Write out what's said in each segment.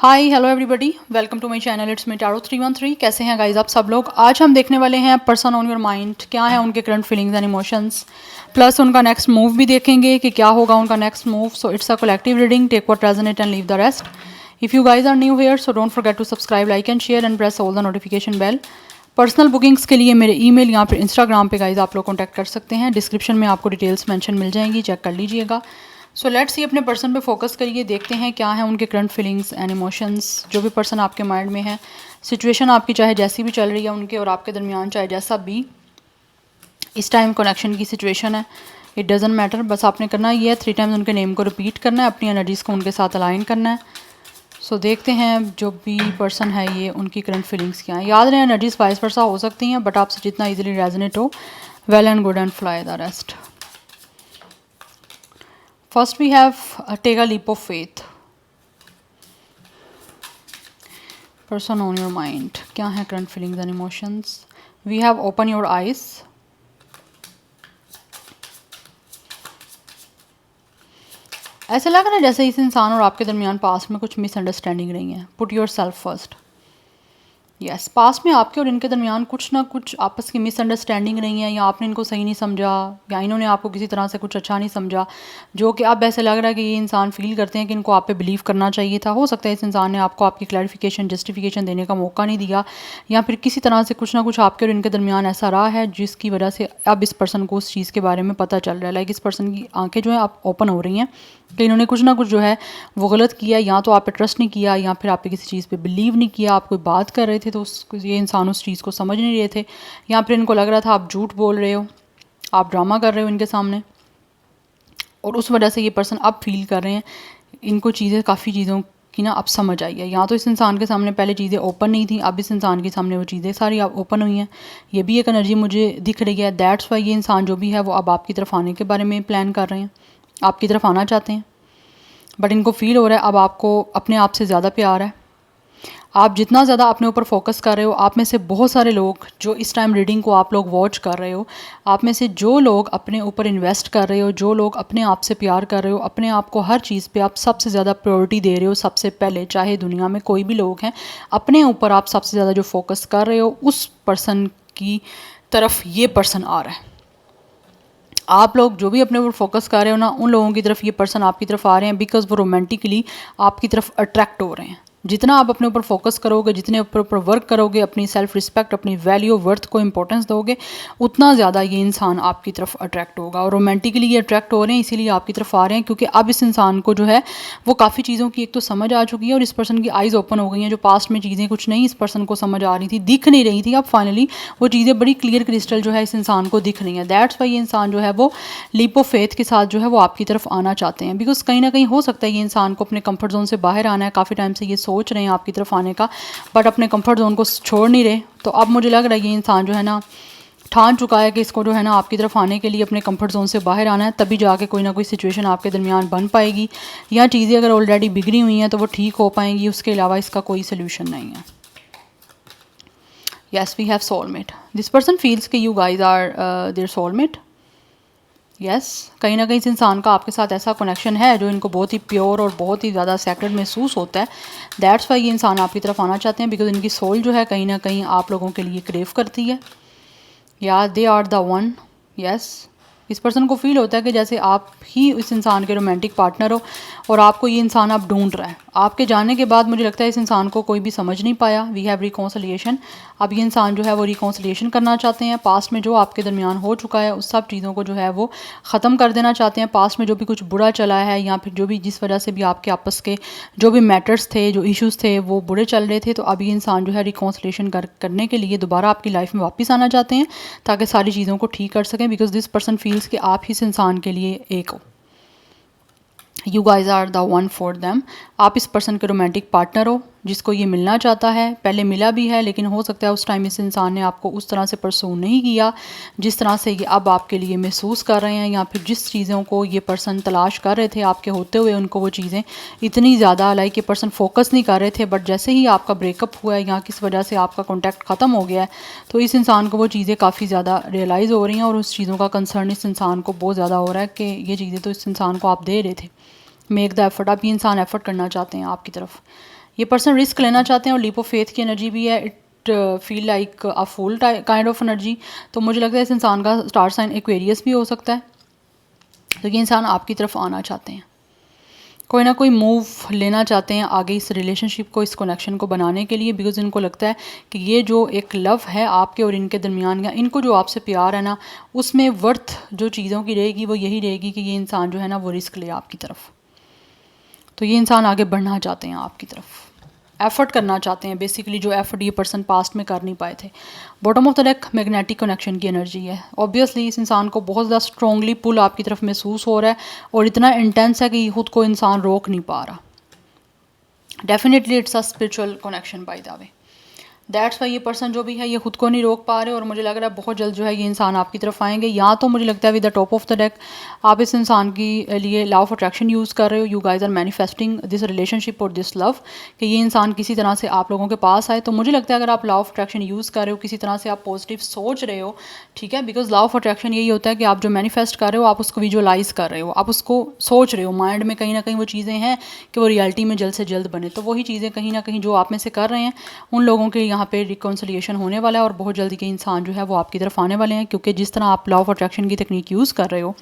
Hi hello everybody, welcome to my channel. It's me tarot 313। कैसे हैं guys आप सब लोग। आज हम देखने वाले हैं पर्सन ऑन योर माइंड, क्या है उनके current feelings and emotions, plus उनका नेक्स्ट मूव भी देखेंगे कि क्या होगा उनका next move. So it's a collective reading, take what resonate and leave the rest. If you guys are new here so don't forget to subscribe, like and share and press all the notification bell. Personal bookings के लिए मेरे email यहाँ पे Instagram पे guys आप लोग contact कर सकते हैं। डिस्क्रिप्शन में आपको डिटेल्स मेंशन मिल जाएंगी, चेक कर लीजिएगा। सो लेट्स सी, अपने पर्सन पे फोकस करिए, देखते हैं क्या है उनके करंट फीलिंग्स एंड इमोशंस। जो भी पर्सन आपके माइंड में है, सिचुएशन आपकी चाहे जैसी भी चल रही है उनके और आपके दरमियान, चाहे जैसा भी इस टाइम कनेक्शन की सिचुएशन है, इट डजेंट मैटर। बस आपने करना ये है, 3 टाइम्स उनके नेम को रिपीट करना है, अपनी एनर्जीज़ को उनके साथ अलाइन करना है। सो देखते हैं जो भी पर्सन है ये, उनकी करंट फीलिंग्स क्या है। याद रहे एनर्जीज वाइस वर्सा हो सकती हैं, बट आपसे जितना ईजिली रेजोनेट हो, well and good and fly the rest. First we have take a leap of faith. Person on your mind, क्या है current feelings and emotions. We have open your eyes. ऐसा लग रहा है जैसे इस इंसान और आपके दरमियान पास में कुछ मिसअंडरस्टैंडिंग रही है। Put yourself first. Yes, पास में आपके और इनके दरमियान कुछ ना कुछ आपस की मिसअंडरस्टैंडिंग रही है, या आपने इनको सही नहीं समझा, या इन्होंने आपको किसी तरह से कुछ अच्छा नहीं समझा, जो कि अब ऐसे लग रहा है कि ये इंसान फील करते हैं कि इनको आप पे बिलीव करना चाहिए था। हो सकता है इस इंसान ने आपको आपकी क्लैरिफिकेशन, जस्टिफिकेशन देने का मौका नहीं दिया, या फिर किसी तरह से कुछ ना कुछ आपके और इनके दरमियान ऐसा रहा है जिसकी वजह से अब इस पर्सन को उस चीज़ के बारे में पता चल रहा है। लाइक इस पर्सन की आंखें जो है आप ओपन हो रही हैं कि इन्होंने कुछ ना कुछ जो है वो गलत किया, या तो आप पे ट्रस्ट नहीं किया, या फिर आप पे किसी चीज़ पे बिलीव नहीं किया। आप कोई बात कर रहे थे तो ये इंसान उस चीज़ को समझ नहीं रहे थे, या फिर इनको लग रहा था आप झूठ बोल रहे हो, आप ड्रामा कर रहे हो इनके सामने, और उस वजह से ये पर्सन अब फील कर रहे हैं इनको चीज़ें, काफ़ी चीज़ों की ना अब समझ आई है। या तो इस इंसान के सामने पहले चीज़ें ओपन नहीं थी, अब इस इंसान के सामने वो चीज़ें सारी अब ओपन हुई हैं। ये भी एक एनर्जी मुझे दिख रही है। दैट्स वाई ये इंसान जो भी है वो अब आपकी तरफ आने के बारे में प्लान कर रहे हैं, आपकी तरफ आना चाहते हैं। बट इनको फील हो रहा है अब आपको अपने आप से ज़्यादा प्यार है। आप जितना ज़्यादा अपने ऊपर फोकस कर रहे हो, आप में से बहुत सारे लोग जो इस टाइम रीडिंग को आप लोग वॉच कर रहे हो, आप में से जो लोग अपने ऊपर इन्वेस्ट कर रहे हो, जो लोग अपने आप से प्यार कर रहे हो, अपने आप को हर चीज़ पे आप सबसे ज़्यादा प्रायोरिटी दे रहे हो, सबसे पहले, चाहे दुनिया में कोई भी लोग हैं, अपने ऊपर आप सबसे ज़्यादा जो फोकस कर रहे हो, उस पर्सन की तरफ ये पर्सन आ रहा है। आप लोग जो भी अपने ऊपर फोकस कर रहे हो ना, उन लोगों की तरफ ये पर्सन आपकी तरफ आ रहे हैं, बिकॉज वो रोमांटिकली आपकी तरफ अट्रैक्ट हो रहे हैं। जितना आप अपने ऊपर फोकस करोगे, जितने ऊपर वर्क करोगे, अपनी सेल्फ रिस्पेक्ट, अपनी वैल्यू, वर्थ को इंपॉर्टेंस दोगे, उतना ज़्यादा ये इंसान आपकी तरफ अट्रैक्ट होगा। और रोमांटिकली ये अट्रैक्ट हो रहे हैं, इसीलिए आपकी तरफ आ रहे हैं, क्योंकि अब इस इंसान को जो है वो काफ़ी चीज़ों की एक तो समझ आ चुकी है, और इस पर्सन की आइज़ ओपन हो गई हैं। जो पास्ट में चीज़ें कुछ नहीं इस पर्सन को समझ आ रही थी, दिख नहीं रही थी, अब फाइनली वो चीज़ें बड़ी क्लियर क्रिस्टल जो है इस इंसान को दिख रही हैं। दैट्स वाई ये इंसान जो है वो लीप ऑफ फेथ के साथ जो है वो आपकी तरफ आना चाहते हैं, बिकॉज कहीं ना कहीं हो सकता है ये इंसान को अपने कंफर्ट जोन से बाहर आना है। काफ़ी टाइम से ये सोच रहे हैं आपकी तरफ आने का, बट अपने कंफर्ट जोन को छोड़ नहीं रहे। तो अब मुझे लग रहा है ये इंसान जो है ना ठान चुका है कि इसको जो है ना आपकी तरफ आने के लिए अपने कंफर्ट जोन से बाहर आना है, तभी जाके कोई ना कोई सिचुएशन आपके दरमियान बन पाएगी, या चीज़ें अगर ऑलरेडी बिगड़ी हुई हैं तो वो ठीक हो पाएंगी। उसके अलावा इसका कोई सोल्यूशन नहीं है। Yes, we have soulmate. This person feels कि you guys are their soulmate. Yes, कहीं ना कहीं इस इंसान का आपके साथ ऐसा कनेक्शन है जो इनको बहुत ही प्योर और बहुत ही ज़्यादा सेक्रेट महसूस होता है। दैट्स वाई ये इंसान आपकी तरफ आना चाहते हैं, बिकॉज इनकी सोल जो है कहीं ना कहीं आप लोगों के लिए क्रेव करती है, या they are the one. Yes, इस पर्सन को फील होता है कि जैसे आप ही इस इंसान के रोमांटिक पार्टनर हो, और आपको ये इंसान अब ढूंढ रहा है। आपके जाने के बाद मुझे लगता है इस इंसान को कोई भी समझ नहीं पाया। We have reconciliation. अब ये इंसान जो है वो रिकॉन्सिलिएशन करना चाहते हैं। पास्ट में जो आपके दरमियान हो चुका है उस सब चीज़ों को जो है वो ख़त्म कर देना चाहते हैं। पास्ट में जो भी कुछ बुरा चला है, या फिर जो भी जिस वजह से भी आपके आपस के जो भी मैटर्स थे, जो इश्यूज़ थे वो बुरे चल रहे थे, तो अब ये इंसान जो है रिकॉन्सिलिएशन करने के लिए दोबारा आपकी लाइफ में वापस आना चाहते हैं, ताकि सारी चीज़ों को ठीक कर सकें। बिकॉज दिस पर्सन फील्स कि आप ही इस इंसान के लिए एक हो, you guys are the one for them. आप इस पर्सन के रोमांटिक पार्टनर हो जिसको ये मिलना चाहता है, पहले मिला भी है, लेकिन हो सकता है उस टाइम इस इंसान ने आपको उस तरह से परसू नहीं किया जिस तरह से ये अब आपके लिए महसूस कर रहे हैं, या फिर जिस चीज़ों को ये पर्सन तलाश कर रहे थे आपके होते हुए, उनको वो चीज़ें इतनी ज़्यादा लाइक ये पर्सन फोकस नहीं कर रहे थे। बट जैसे ही आपका ब्रेकअप हुआ है, या किस वजह से आपका कॉन्टैक्ट ख़त्म हो गया है, तो इस इंसान को वो चीज़ें काफ़ी ज़्यादा रियलाइज़ हो रही हैं, और उस चीज़ों का कंसर्न इस इंसान को बहुत ज़्यादा हो रहा है कि ये चीज़ें तो इस इंसान को आप दे रहे थे, मेक द एफर्ट, आप ये इंसान एफर्ट करना चाहते हैं आपकी तरफ। ये पर्सन रिस्क लेना चाहते हैं और लीप ऑफ फेथ की एनर्जी भी है। It feel like a full kind of energy. तो मुझे लगता है इस इंसान का स्टार साइन एक्वेरियस भी हो सकता है। तो ये इंसान आपकी तरफ आना चाहते हैं, कोई ना कोई मूव लेना चाहते हैं आगे इस रिलेशनशिप को, इस कनेक्शन को बनाने के लिए, बिकॉज इनको लगता है कि ये जो एक लव है आपके और इनके दरमियान, या इनको जो आपसे प्यार है ना, उसमें वर्थ जो चीज़ों की रहेगी वो यही रहेगी कि ये इंसान जो है ना वो रिस्क ले आपकी तरफ। तो ये इंसान आगे बढ़ना चाहते हैं आपकी तरफ, एफर्ट करना चाहते हैं बेसिकली, जो एफर्ट ये पर्सन पास्ट में कर नहीं पाए थे। Bottom of the deck magnetic connection की एनर्जी है। ऑब्वियसली इस इंसान को बहुत ज़्यादा स्ट्रॉन्गली पुल आपकी तरफ महसूस हो रहा है और इतना इंटेंस है कि खुद को इंसान रोक नहीं पा रहा। Definitely it's a spiritual connection by the way. That's why ये पर्सन जो भी है ये खुद को नहीं रोक पा रहे और मुझे लग रहा है बहुत जल्द जो है ये इंसान आपकी तरफ आएंगे। या तो मुझे लगता है with the top of the deck आप इस इंसान की लिए लॉ ऑफ अट्रैक्शन यूज़ कर रहे हो। You guys are manifesting this relationship और दिस लव, कि ये इंसान किसी तरह से आप लोगों के पास आए। तो मुझे लगता है अगर आप लॉ ऑफ अट्रैक्शन यूज़ कर रहे हो, किसी तरह से आप पॉजिटिव सोच रहे हो, ठीक है, बिकॉज लॉ ऑफ अट्रैक्शन यही होता है कि आप जो मैनिफेस्ट कर रहे हो आप उसको विजुअलाइज कर रहे हो, आप उसको सोच रहे हो माइंड में, कहीं ना कहीं वो चीज़ें हैं कि वो रियलिटी में जल्द से जल्द बने। तो वही चीज़ें कहीं ना कहीं जो आप में से कर रहे हैं उन लोगों के यहाँ पे रिकॉन्सिलिएशन होने वाला है और बहुत जल्दी के इंसान जो है वो आपकी तरफ आने वाले हैं। क्योंकि जिस तरह आप लॉ ऑफ अट्रैक्शन की तकनीक यूज़ कर रहे हो,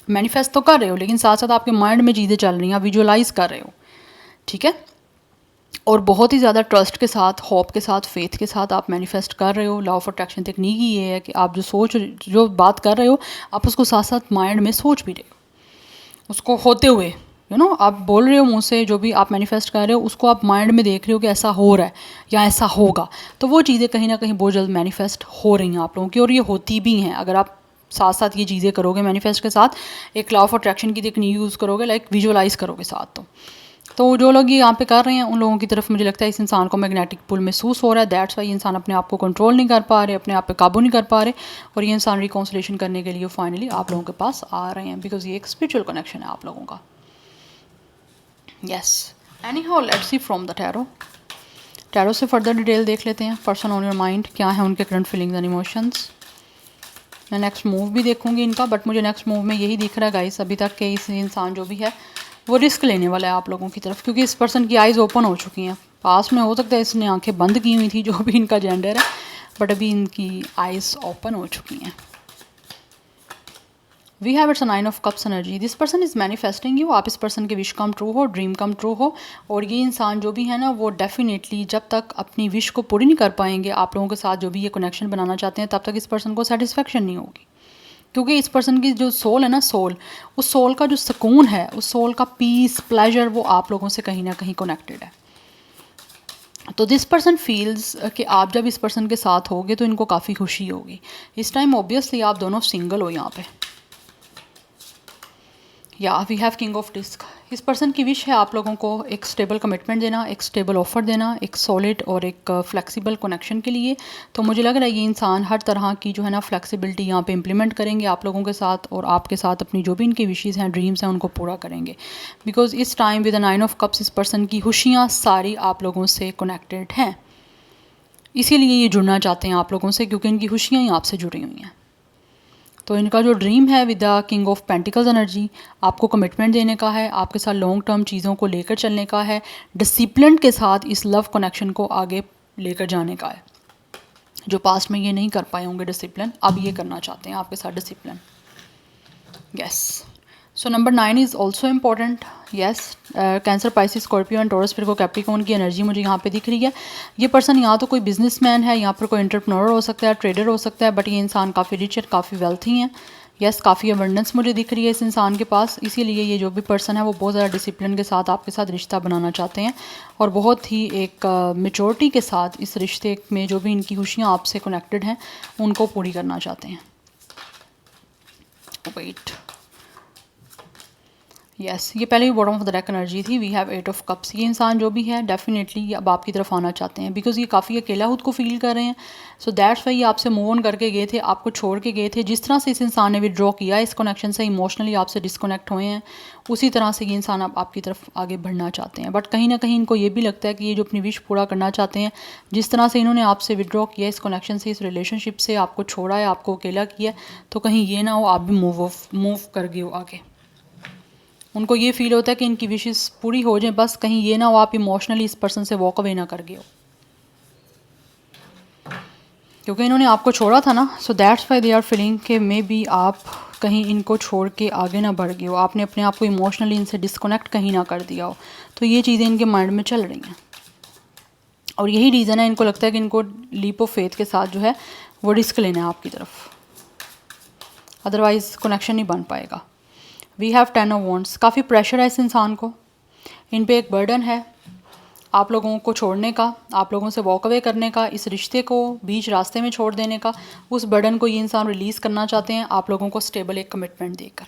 मैनिफेस्ट तो कर रहे हो लेकिन साथ साथ आपके माइंड में चीज़ें चल रही हैं, आप विजुअलाइज कर रहे हो, ठीक है, और बहुत ही ज़्यादा ट्रस्ट के साथ, होप के साथ, फेथ के साथ आप मैनिफेस्ट कर रहे हो। लॉ ऑफ अट्रैक्शन तकनीक ही ये है कि आप जो बात कर रहे हो आप उसको साथ साथ माइंड में सोच भी रहे हो, उसको होते हुए आप बोल रहे हो मुंह से, जो भी आप मैनिफेस्ट कर रहे हो उसको आप माइंड में देख रहे हो कि ऐसा हो रहा है या ऐसा होगा। तो वो चीज़ें कहीं ना कहीं बहुत जल्द मैनिफेस्ट हो रही हैं आप लोगों की, और ये होती भी हैं अगर आप साथ साथ ये चीज़ें करोगे मैनिफेस्ट के साथ, एक लॉ ऑफ अट्रैक्शन की तकनीक यूज़ करोगे, लाइक विजुअलाइज करोगे साथ। तो जो लोग ये यहाँ पे कर रहे हैं उन लोगों की तरफ मुझे लगता है इस इंसान को मैग्नेटिक पुल महसूस हो रहा है। दैट्स वाई ये इंसान अपने आप को कंट्रोल नहीं कर पा रहे, अपने आप पे काबू नहीं कर पा रहे, और ये इंसान रिकॉन्सिलेशन करने के लिए फाइनली आप लोगों के पास आ रहे हैं, बिकॉज ये एक स्पिरिचुअल कनेक्शन है आप लोगों का। Yes, any how let's see from the tarot से फर्दर डिटेल देख लेते हैं। पर्सन ऑन योर माइंड, क्या है उनके करंट फीलिंग्स एंड इमोशंस। मैं नेक्स्ट मूव भी देखूंगी इनका, बट मुझे नेक्स्ट मूव में यही दिख रहा है गाइस अभी तक कि इस इंसान जो भी है वो रिस्क लेने वाला है आप लोगों की तरफ, क्योंकि इस पर्सन की आइज़ ओपन हो चुकी हैं। पास में हो सकता है इसने आंखें बंद की हुई थी जो भी इनका जेंडर है, बट अभी इनकी आइज़ ओपन हो चुकी हैं। We have it's a 9 of cups energy. This person is manifesting you. आप इस पर्सन के विश कम ट्रू हो, ड्रीम कम ट्रू हो, और ये इंसान जो भी है ना वो डेफिनेटली जब तक अपनी विश को पूरी नहीं कर पाएंगे आप लोगों के साथ, जो भी ये कनेक्शन बनाना चाहते हैं, तब तक इस पर्सन को सेटिस्फेक्शन नहीं होगी। क्योंकि इस पर्सन की जो सोल है ना, उस सोल का जो सुकून है, उस सोल का पीस, प्लेजर, वो आप लोगों से कहीं ना कहीं कनेक्टेड है। तो दिस पर्सन फील्स कि आप जब इस पर्सन के साथ होगे तो इनको काफ़ी खुशी होगी। इस टाइम ऑब्वियसली आप दोनों सिंगल हो यहाँ पे। या we have king of disc. इस पर्सन की विश है आप लोगों को एक स्टेबल कमिटमेंट देना, एक स्टेबल ऑफर देना, एक सॉलिड और एक फ्लेक्सिबल कनेक्शन के लिए। तो मुझे लग रहा है ये इंसान हर तरह की जो है ना फ्लेक्सिबिलिटी यहाँ पे इम्प्लीमेंट करेंगे आप लोगों के साथ, और आपके साथ अपनी जो भी इनकी विशेज़ हैं, ड्रीम्स हैं, उनको पूरा करेंगे। बिकॉज इस time with the 9 of cups इस पर्सन की खुशियाँ सारी आप लोगों से कनेक्टेड हैं, इसीलिए ये जुड़ना चाहते हैं आप लोगों से, क्योंकि इनकी खुशियाँ ही आपसे जुड़ी हुई हैं। तो इनका जो ड्रीम है with the king of pentacles energy, आपको कमिटमेंट देने का है, आपके साथ लॉन्ग टर्म चीज़ों को लेकर चलने का है, डिसिप्लिन के साथ इस लव कनेक्शन को आगे लेकर जाने का है। जो पास्ट में ये नहीं कर पाए होंगे डिसिप्लिन, अब ये करना चाहते हैं आपके साथ discipline. Yes, so number 9 is also important. Yes, cancer, Pisces, Scorpio and taurus, फिर को कैप्रिकॉर्न की एनर्जी मुझे यहाँ पे दिख रही है। ये पर्सन यहाँ तो कोई बिजनेसमैन है, यहाँ पर कोई एंटरप्रेन्योर हो सकता है, ट्रेडर हो सकता है, बट ये इंसान काफ़ी रिच और काफ़ी वेल्थी हैं। यस, काफ़ी अबंडेंस मुझे दिख रही है इस इंसान के पास, इसीलिए ये जो भी पर्सन है वो बहुत ज़्यादा डिसिप्लिन के साथ आपके साथ रिश्ता बनाना चाहते हैं, और बहुत ही एक मेचोरिटी के साथ इस रिश्ते में जो भी इनकी खुशियाँ आपसे कनेक्टेड हैं उनको पूरी करना चाहते हैं। वेट, यस, ये पहले भी bottom of the deck energy थी। We have 8 of cups. ये इंसान जो भी है डेफिनेटली अब आपकी तरफ आना चाहते हैं, बिकॉज ये काफ़ी अकेला खुद को फील कर रहे हैं। सो दैट्स वाई ये आपसे मूव ऑन करके गए थे, आपको छोड़ के गए थे। जिस तरह से इस इंसान ने विड्रॉ किया इस कनेक्शन से, इमोशनली आपसे डिस्कनेक्ट हुए हैं, उसी तरह से ये इंसान अब आपकी तरफ आगे बढ़ना चाहते हैं। बट कहीं ना कहीं इनको ये भी लगता है कि ये जो अपनी विश पूरा करना चाहते हैं, जिस तरह से इन्होंने आपसे विड्रॉ किया इस कनेक्शन से, इस रिलेशनशिप से, आपको छोड़ा है, आपको अकेला किया, तो कहीं ये ना हो आप भी मूव कर गए हो आगे। उनको ये फील होता है कि इनकी विशेस पूरी हो जाए, बस कहीं ये ना हो आप इमोशनली इस पर्सन से वॉक अवे ना कर गए हो, क्योंकि इन्होंने आपको छोड़ा था ना। So that's why they are feeling कि मे बी आप कहीं इनको छोड़ के आगे ना बढ़ गए हो, आपने अपने आप को इमोशनली इनसे डिस्कनेक्ट कहीं ना कर दिया हो। तो ये चीज़ें इनके माइंड में चल रही हैं, और यही रीज़न है इनको लगता है कि इनको लीप ऑफ फेथ के साथ जो है वो रिस्क लेना है आपकी तरफ, अदरवाइज़ कनेक्शन नहीं बन पाएगा। वी हैव 10 ऑफ वॉन्ड्स, काफ़ी प्रेशर है इस इंसान को, इन पे एक बर्डन है आप लोगों को छोड़ने का, आप लोगों से वॉक अवे करने का, इस रिश्ते को बीच रास्ते में छोड़ देने का। उस बर्डन को ये इंसान रिलीज़ करना चाहते हैं आप लोगों को स्टेबल एक कमिटमेंट देकर,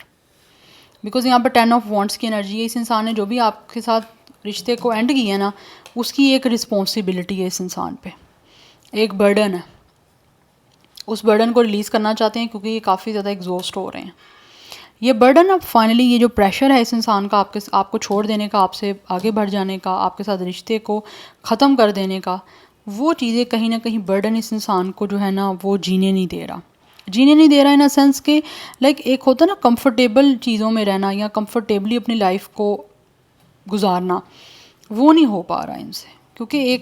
बिकॉज यहाँ पर 10 ऑफ वॉन्ड्स की एनर्जी है। इस इंसान ने जो भी आपके साथ रिश्ते को एंड किया है ना, उसकी एक रिस्पॉन्सिबिलिटी है इस इंसान पे, एक बर्डन है, उस बर्डन को रिलीज़ करना चाहते हैं क्योंकि ये काफ़ी ज़्यादा एग्जॉस्ट हो रहे हैं। ये बर्डन अब फाइनली, ये जो प्रेशर है इस इंसान का आपको छोड़ देने का, आपसे आगे बढ़ जाने का, आपके साथ रिश्ते को ख़त्म कर देने का, वो चीज़ें कहीं ना कहीं बर्डन इस इंसान को जो है ना वो जीने नहीं दे रहा। जीने नहीं दे रहा इन अ सेंस के लाइक एक होता है ना कंफर्टेबल चीज़ों में रहना या कंफर्टेबली अपनी लाइफ को गुजारना, वो नहीं हो पा रहा इनसे, क्योंकि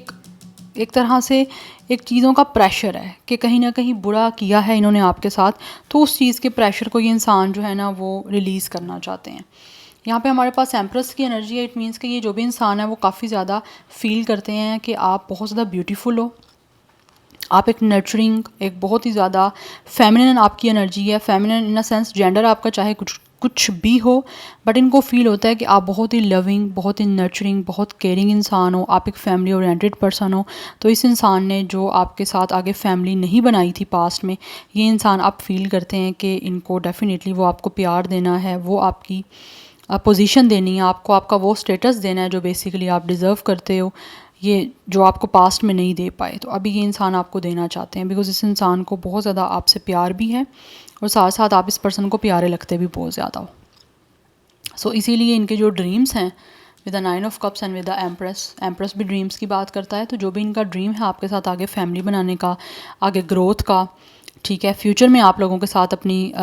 एक तरह से एक चीज़ों का प्रेशर है कि कहीं ना कहीं बुरा किया है इन्होंने आपके साथ, तो उस चीज़ के प्रेशर को ये इंसान जो है ना वो रिलीज़ करना चाहते हैं। यहाँ पे हमारे पास एम्प्रेस की एनर्जी है। इट मीन्स कि ये जो भी इंसान है वो काफ़ी ज़्यादा फील करते हैं कि आप बहुत ज़्यादा ब्यूटीफुल हो, आप एक नर्चरिंग, एक बहुत ही ज़्यादा फेमिनिन आपकी एनर्जी है। Feminine in a sense gender आपका चाहे कुछ भी हो, बट इनको फील होता है कि आप बहुत ही लविंग, बहुत ही नर्चरिंग, बहुत केयरिंग इंसान हो, आप एक फैमिली ओरिएंटेड पर्सन हो। तो इस इंसान ने जो आपके साथ आगे फैमिली नहीं बनाई थी पास्ट में, ये इंसान आप फील करते हैं कि इनको डेफिनेटली वो आपको प्यार देना है, वो आपकी पोजीशन देनी है, आपको आपका वो स्टेटस देना है जो बेसिकली आप डिज़र्व करते हो, ये जो आपको पास्ट में नहीं दे पाए, तो अभी ये इंसान आपको देना चाहते हैं। बिकॉज इस इंसान को बहुत ज़्यादा आपसे प्यार भी है और साथ साथ आप इस पर्सन को प्यारे लगते भी बहुत ज़्यादा हो। सो इसीलिए इनके जो ड्रीम्स हैं with the 9 of cups and with the empress भी ड्रीम्स की बात करता है। तो जो भी इनका ड्रीम है आपके साथ आगे फैमिली बनाने का, आगे ग्रोथ का, ठीक है, फ्यूचर में आप लोगों के साथ अपनी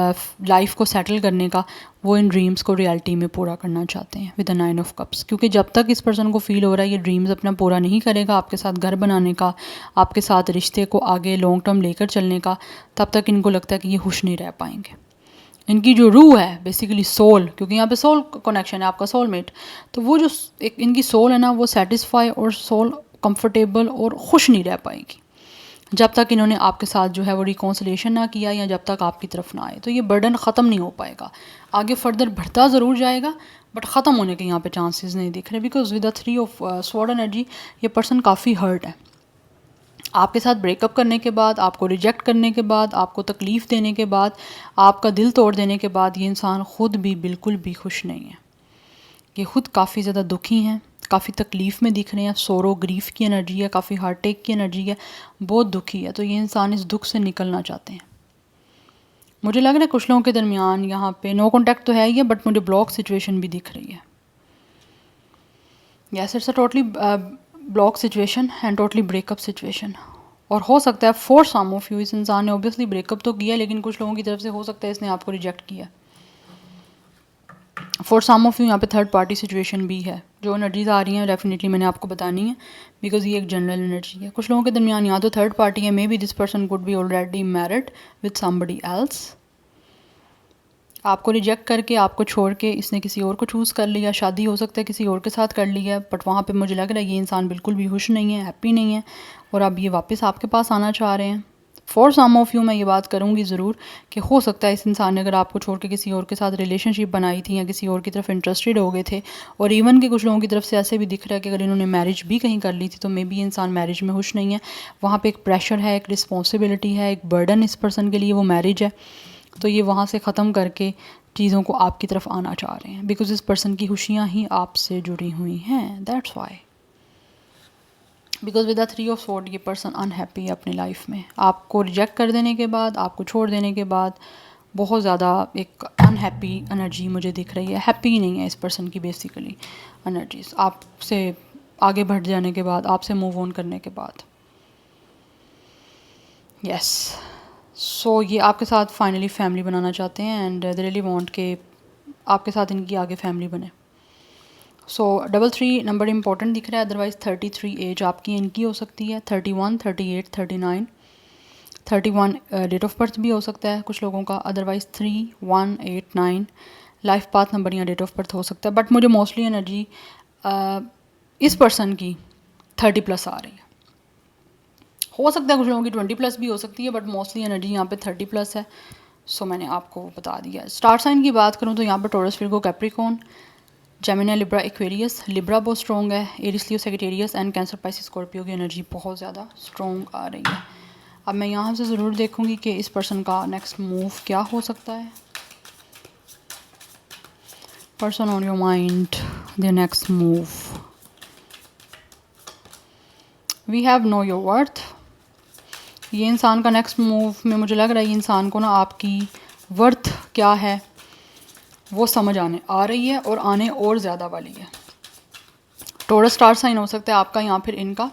लाइफ को सेटल करने का, वो इन ड्रीम्स को रियलिटी में पूरा करना चाहते हैं विद द 9 ऑफ कप्स। क्योंकि जब तक इस पर्सन को फील हो रहा है ये ड्रीम्स अपना पूरा नहीं करेगा आपके साथ घर बनाने का, आपके साथ रिश्ते को आगे लॉन्ग टर्म लेकर चलने का, तब तक इनको लगता है कि ये खुश नहीं रह पाएंगे। इनकी जो रूह है बेसिकली सोल, क्योंकि यहाँ पे सोल कनेक्शन है, आपका सोलमेट, तो वो जो एक इनकी सोल है ना वो सेटिस्फाई और सोल कंफर्टेबल और खुश नहीं रह पाएगी जब तक इन्होंने आपके साथ जो है वो रिकॉन्सिलेशन ना किया या जब तक आपकी तरफ ना आए। तो ये बर्डन ख़त्म नहीं हो पाएगा, आगे फर्दर बढ़ता ज़रूर जाएगा बट ख़त्म होने के यहाँ पे चांसेस नहीं दिख रहे, because with the 3 of sword energy ये पर्सन काफ़ी हर्ट है। आपके साथ ब्रेकअप करने के बाद, आपको रिजेक्ट करने के बाद, आपको तकलीफ़ देने के बाद, आपका दिल तोड़ देने के बाद ये इंसान ख़ुद भी बिल्कुल भी खुश नहीं है। ये ख़ुद काफ़ी ज़्यादा दुखी हैं, काफ़ी तकलीफ़ में दिख रहे हैं, सोरो ग्रीफ की एनर्जी है, काफ़ी हार्ट टेक की एनर्जी है, बहुत दुखी है। तो ये इंसान इस दुख से निकलना चाहते हैं। मुझे लग रहा है कुछ लोगों के दरमियान यहाँ पे नो कॉन्टैक्ट तो है ही है, बट मुझे ब्लॉक सिचुएशन भी दिख रही है। Yes, it's a totally block situation and totally breakup situation. और हो सकता है फॉर सम ऑफ यू इस इंसान ने ऑब्वियसली ब्रेकअप तो किया, लेकिन कुछ लोगों की तरफ से हो सकता है इसने आपको रिजेक्ट किया। फॉर सम ऑफ यू यहाँ पे थर्ड पार्टी सिचुएशन भी है। जो एनर्जीज आ रही हैं डेफिनेटली मैंने आपको बतानी है, बिकॉज ये एक जनरल एनर्जी है। कुछ लोगों के दरमियान यहाँ तो थर्ड पार्टी है, may be this person could be already married with somebody else. आपको रिजेक्ट करके, आपको छोड़ के इसने किसी और को चूज़ कर लिया, शादी हो सकता है किसी और के साथ कर ली है, बट वहाँ पे मुझे लग रहा है ये इंसान बिल्कुल भी खुश नहीं है, हैप्पी नहीं है, और अब ये वापस आपके पास आना चाह रहे हैं। फॉर सम ऑफ यू मैं ये बात करूँगी ज़रूर कि हो सकता है इस इंसान ने अगर आपको छोड़ के किसी और के साथ रिलेशनशिप बनाई थी या किसी और की तरफ इंटरेस्टेड हो गए थे, और इवन के कुछ लोगों की तरफ से ऐसे भी दिख रहा है कि अगर इन्होंने मैरिज भी कहीं कर ली थी तो मे बी इंसान मैरिज में खुश नहीं है। वहाँ पे एक प्रेशर है, एक रिस्पॉन्सिबिलिटी है, एक बर्डन इस पर्सन के लिए वो मैरिज है। तो ये वहाँ से ख़त्म करके चीज़ों को आपकी तरफ आना चाह रहे हैं, बिकॉज इस पर्सन की खुशियाँ ही आपसे जुड़ी हुई हैं। That's why, because with the 3 of sword ये पर्सन अनहैप्पी है अपनी लाइफ में। आपको रिजेक्ट कर देने के बाद, आपको छोड़ देने के बाद बहुत ज़्यादा एक अनहैप्पी एनर्जी मुझे दिख रही है। हैप्पी नहीं है इस पर्सन की बेसिकली एनर्जीज आपसे आगे बढ़ जाने के बाद, आपसे मूव ऑन करने के बाद। यस, सो ये आपके साथ फाइनली फैमिली बनाना चाहते हैं एंड दे रियली वांट के आपके साथ इनकी आगे फैमिली बने। सो 33 नंबर इंपॉर्टेंट दिख रहा है, अदरवाइज़ 33 एज आपकी इनकी हो सकती है, 31, 38, 39, 31 डेट ऑफ बर्थ भी हो सकता है कुछ लोगों का, अदरवाइज़ 3, 1, 8, 9 लाइफ पाथ नंबर या डेट ऑफ बर्थ हो सकता है। बट मुझे मोस्टली एनर्जी इस पर्सन की 30+ आ रही है। हो सकता है कुछ लोगों की 20+ भी हो सकती है, बट मोस्टली एनर्जी यहाँ पे 30+ है। सो मैंने आपको बता दिया। स्टार साइन की बात करूँ तो यहाँ पर Taurus, Virgo, Capricorn, Gemini, Libra, Aquarius. Libra बहुत स्ट्रॉन्ग है, Aries, Leo, Sagittarius and Cancer, Pisces, Scorpio की एनर्जी बहुत ज़्यादा स्ट्रॉन्ग आ रही है। अब मैं यहाँ से ज़रूर देखूँगी कि इस पर्सन का नेक्स्ट मूव क्या हो सकता है। Person on your mind, the next move. We have know your worth. ये इंसान का नेक्स्ट मूव में मुझे लग रहा है ये इंसान को ना आपकी वर्थ क्या है वो समझ आने आ रही है और आने और ज़्यादा वाली है। टॉरस स्टार साइन हो सकता है आपका या फिर इनका।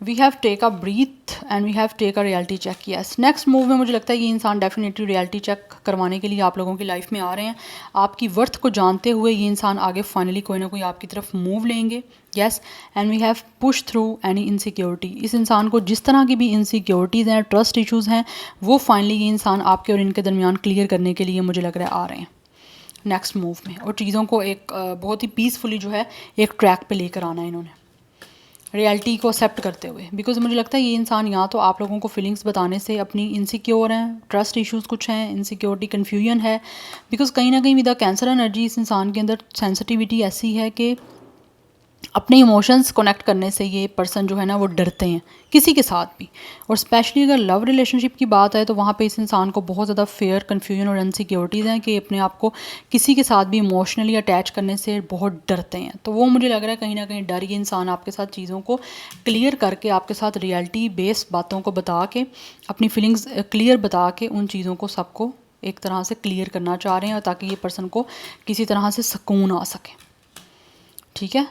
We have take a breath and we have take a reality check. Yes, next move में मुझे लगता है ये इंसान डेफिनेटली रियलिटी चेक करवाने के लिए आप लोगों की लाइफ में आ रहे हैं। आपकी वर्थ को जानते हुए ये इंसान आगे फाइनली कोई ना कोई आपकी तरफ मूव लेंगे। Yes, and we have push through any insecurity. इस इंसान को जिस तरह की भी इनसिक्योरिटीज़ हैं, ट्रस्ट इश्यूज़ हैं, वो फाइनली ये इंसान आपके और इनके दरमियान क्लियर करने के लिए मुझे लग रहा है आ रहे हैं नेक्स्ट मूव में, और चीज़ों को एक बहुत ही पीसफुली जो है एक ट्रैक पे लेकर आना है इन्होंने, रियलिटी को एक्सेप्ट करते हुए। बिकॉज मुझे लगता है ये इंसान या तो आप लोगों को फीलिंग्स बताने से अपनी इनसिक्योर हैं, ट्रस्ट इश्यूज़ कुछ हैं, इनसिक्योरिटी, कन्फ्यूजन है। बिकॉज कहीं ना कहीं विद द कैंसर एनर्जी इस इंसान के अंदर सेंसिटिविटी ऐसी है कि अपने इमोशंस कनेक्ट करने से ये पर्सन जो है ना वो डरते हैं किसी के साथ भी। और स्पेशली अगर लव रिलेशनशिप की बात है तो वहाँ पे इस इंसान को बहुत ज़्यादा फेयर, कन्फ्यूजन और इनसिक्योरिटीज़ हैं कि अपने आप को किसी के साथ भी इमोशनली अटैच करने से बहुत डरते हैं। तो वो मुझे लग रहा है कहीं ना कहीं डर ये इंसान आपके साथ चीज़ों को क्लियर करके, आपके साथ रियलिटी बेस्ड बातों को बता के, अपनी फीलिंग्स क्लियर बता के उन चीज़ों को सबको एक तरह से क्लियर करना चाह रहे हैं ताकि ये पर्सन को किसी तरह से सुकून आ सके। ठीक है,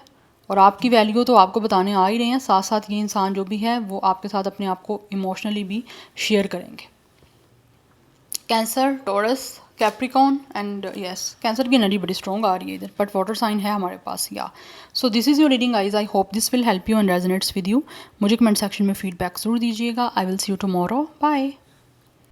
और आपकी वैल्यू तो आपको बताने आ ही रहे हैं, साथ साथ ये इंसान जो भी है वो आपके साथ अपने आप को इमोशनली भी शेयर करेंगे। Cancer, taurus, Capricorn and yes, cancer की एनर्जी बड़ी स्ट्रॉन्ग आ रही है इधर, बट वाटर साइन है हमारे पास। या so this is your reading guys. I hope this will help you and resonates with you. मुझे कमेंट सेक्शन में फीडबैक ज़रूर दीजिएगा। I will see you tomorrow. Bye.